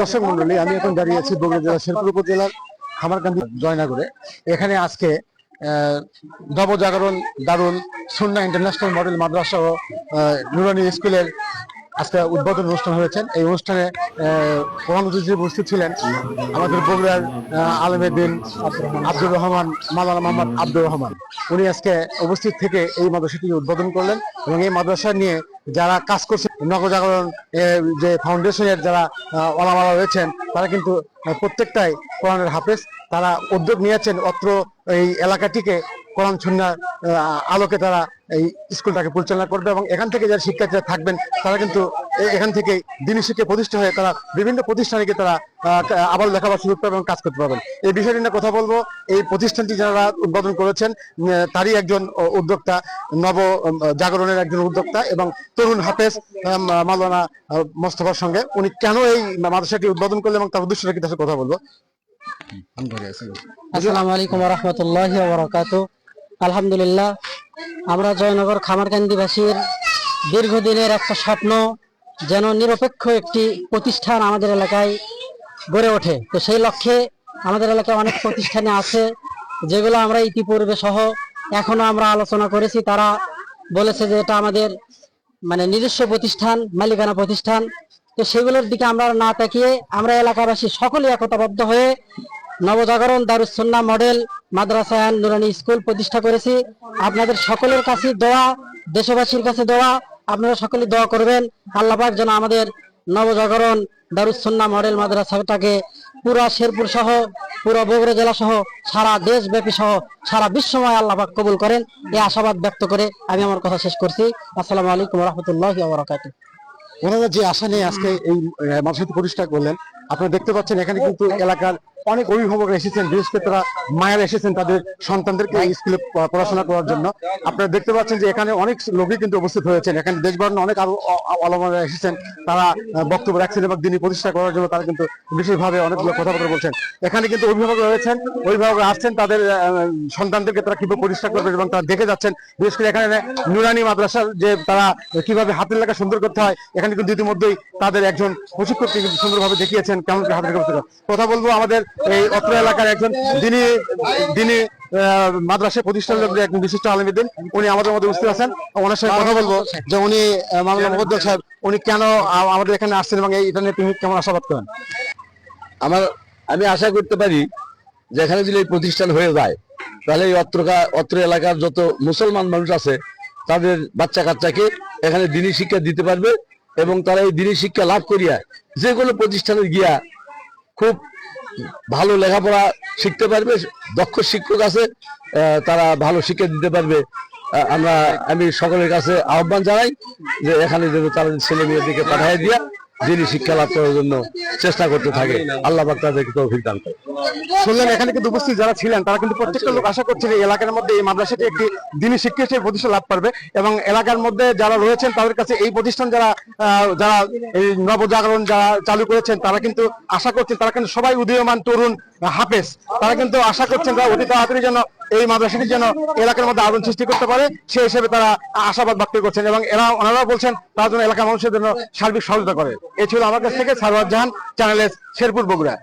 দর্শক মন্ডলী, আমি এখন দাঁড়িয়ে আছি বগুড়া জেলার শেরপুর উপজেলার খামারকান্দি জয়নগরে। এখানে আজকে নবজাগরণ দারুল সুন্নাহ ইন্টারন্যাশনাল মডেল মাদ্রাসা ও নুরানি স্কুলের আজকে উদ্বোধন অনুষ্ঠান হয়েছে। এই অনুষ্ঠানে প্রধান অতিথি উপস্থিত ছিলেন আমাদের বগুড়ার আলেমের দিন আব্দুর রহমান, মাওলানা মোহাম্মদ আব্দুর রহমান। উনি আজকে উপস্থিত থেকে এই মাদ্রাসাটি উদ্বোধন করলেন এবং এই মাদ্রাসা নিয়ে যারা কাজ করছে, নবজাগরণ যে ফাউন্ডেশনের যারা ওলামারা রয়েছেন, তারা কিন্তু প্রত্যেকটাই কোরআনের হাফেজ। তারা উদ্যোগ নিয়েছেন অত্র এই এলাকাটিকে কোরআন সুন্নাহর আলোকে তারা এই স্কুলটাকে পরিচালনা করবে এবং এখান থেকে যারা শিক্ষার্থীরা থাকবেন তারা কিন্তু এখান থেকে দিনী শিক্ষা প্রতিষ্ঠা হয়ে তারা বিভিন্ন প্রতিষ্ঠানে তারা আবার লেখাপড়া শুরু করবে এবং কাজ করতে পারবেন। এই বিষয়টি নিয়ে কথা বলবো। এই প্রতিষ্ঠানটি যারা উদ্বোধন করেছেন তারই একজন উদ্যোক্তা, নব জাগরণের একজন উদ্যোক্তা এবং তরুণ হাফেজ মাওলানা মোস্তফার সঙ্গে উনি কেন এই মাদ্রাসাটি উদ্বোধন করলেন এবং তার উদ্দেশ্যটা কি, তার সাথে কথা বলবো। আসসালামু আলাইকুম ওয়া রাহমাতুল্লাহি ওয়া বারাকাতুহু। আলহামদুলিল্লাহ, আমরা জয়নগর খামারকান্দিবাসীর দীর্ঘদিনের একটা স্বপ্ন যেন নিরপেক্ষ একটি প্রতিষ্ঠান আমাদের এলাকায় গড়ে ওঠে। তো সেই লক্ষ্যে আমাদের এলাকায় অনেক প্রতিষ্ঠানে আছে যেগুলো আমরা ইতিপূর্বে সহ এখনো আমরা আলোচনা করেছি। তারা বলেছে যে এটা আমাদের নিজস্ব প্রতিষ্ঠান, মালিকানা প্রতিষ্ঠান। তো সেগুলোর দিকে আমরা না তাকিয়ে আমরা এলাকাবাসী সকলে একতাবদ্ধ হয়ে নবজাগরণ দারুস সুন্নাহ model Madrasa and Nurani school প্রতিষ্ঠা করেছি। আপনাদের সকলের কাছে দোয়া, দেশবাসীর কাছে দোয়া, আপনারা সকলে দোয়া করবেন আল্লাহ পাক যেন আমাদের নবজাগরণ দারুস সুন্নাহ মডেল মাদ্রাসাটাকে পুরা শেরপুর সহ পুরো বগুড়া জেলা সহ সারা দেশব্যাপী সহ সারা বিশ্বময় আল্লাহ পাক কবুল করেন, এই আশাবাদ ব্যক্ত করে আমি আমার কথা শেষ করছি। আসসালামু আলাইকুম ওয়া রাহমাতুল্লাহি ওয়া বারাকাতুহু। ওনারা যে আশা নিয়ে আজকে এই মাদ্রাসাটি প্রতিষ্ঠা করলেন, আপনারা দেখতে পাচ্ছেন এখানে কিন্তু এলাকার অনেক অভিভাবকরা এসেছেন, বিশেষ করে তারা মায়েরা এসেছেন তাদের সন্তানদেরকে এই স্কুলে পড়াশোনা করার জন্য। আপনারা দেখতে পাচ্ছেন যে এখানে অনেক লোকই কিন্তু উপস্থিত হয়েছেন। এখানে দেশবান অনেক আরো আলমারা এসেছেন, তারা বক্তব্য রাখছেন এবং দিনী প্রতিষ্ঠা করার জন্য তারা কিন্তু বিশেষভাবে অনেকগুলো কথাবার্তা বলছেন। এখানে কিন্তু অভিভাবক রয়েছেন, অভিভাবকরা আসছেন তাদের সন্তানদেরকে তারা কিভাবে প্রতিষ্ঠা করবেন এবং তারা দেখে যাচ্ছেন। বিশেষ করে এখানে নুরানি মাদ্রাসার যে তারা কিভাবে হাতের লেখা সুন্দর করতে হয়, এখানে কিন্তু ইতিমধ্যেই তাদের একজন প্রশিক্ষককে কিন্তু সুন্দরভাবে দেখিয়েছেন কেমন করে হাতের লেখা। কথা বলবো আমাদের এই অত্র এলাকার একজন দিনী মাদ্রাসা প্রতিষ্ঠান একজন বিশিষ্ট আলেমের দিন, উনি আমাদের মধ্যে উপস্থিত আছেন। ওনার সঙ্গে কথা বলবো যে উনি মাওলানা মুফাদ্দল সাহেব উনি কেন আমাদের এখানে আসছেন এবং এটা নিয়ে তিনি কেমন আশাবাদ করেন। আমি আশা করতে পারি যে এখানে যদি এই প্রতিষ্ঠান হয়ে যায় তাহলে এই অত্র এলাকার যত মুসলমান মানুষ আছে তাদের বাচ্চা কাচ্চাকে এখানে দিনী শিক্ষা দিতে পারবে এবং তারা এই দিনী শিক্ষা লাভ করিয়া যে কোনো প্রতিষ্ঠানে গিয়া খুব ভালো লেখাপড়া শিখতে পারবে। দক্ষ শিক্ষক আছে, তারা ভালো শিক্ষা দিতে পারবে। আমি সকলের কাছে আহ্বান জানাই যে এখানে যেন তারা ছেলে মেয়েদেরকে পাঠিয়ে দিয়া যিনি শিক্ষা লাভ করার জন্য চেষ্টা করতে থাকে। আল্লাহ পাক তাদেরকে তৌফিক দান করে। শুনলেন এখানে কিন্তু উপস্থিত যারা ছিলেন তারা কিন্তু প্রত্যেকটা লোক আশা করছে এই এলাকার মধ্যে এই মাদ্রাসাটি একটি দিনী শিক্ষা হিসেবে প্রতিষ্ঠা লাভ করবে এবং এলাকার মধ্যে যারা রয়েছেন তাদের কাছে এই প্রতিষ্ঠান যারা এই নবজাগরণ যারা চালু করেছেন তারা কিন্তু আশা করছেন, তারা কিন্তু সবাই উদীয়মান তরুণ হাফেজ, তারা কিন্তু আশা করছেন তারা অতি তাড়াতাড়ি যেন এই মাদ্রাসাটি যেন এলাকার মধ্যে আলোড়ন সৃষ্টি করতে পারে, সেই হিসেবে তারা আশাবাদ ব্যক্ত করছেন এবং ওনারা বলছেন তারা যেন এলাকার মানুষের জন্য সার্বিক সহযোগিতা করে। এই ছিল আমার কাছ থেকে সারওয়ার জাহান, চ্যানেল এস, শেরপুর, বগুড়া।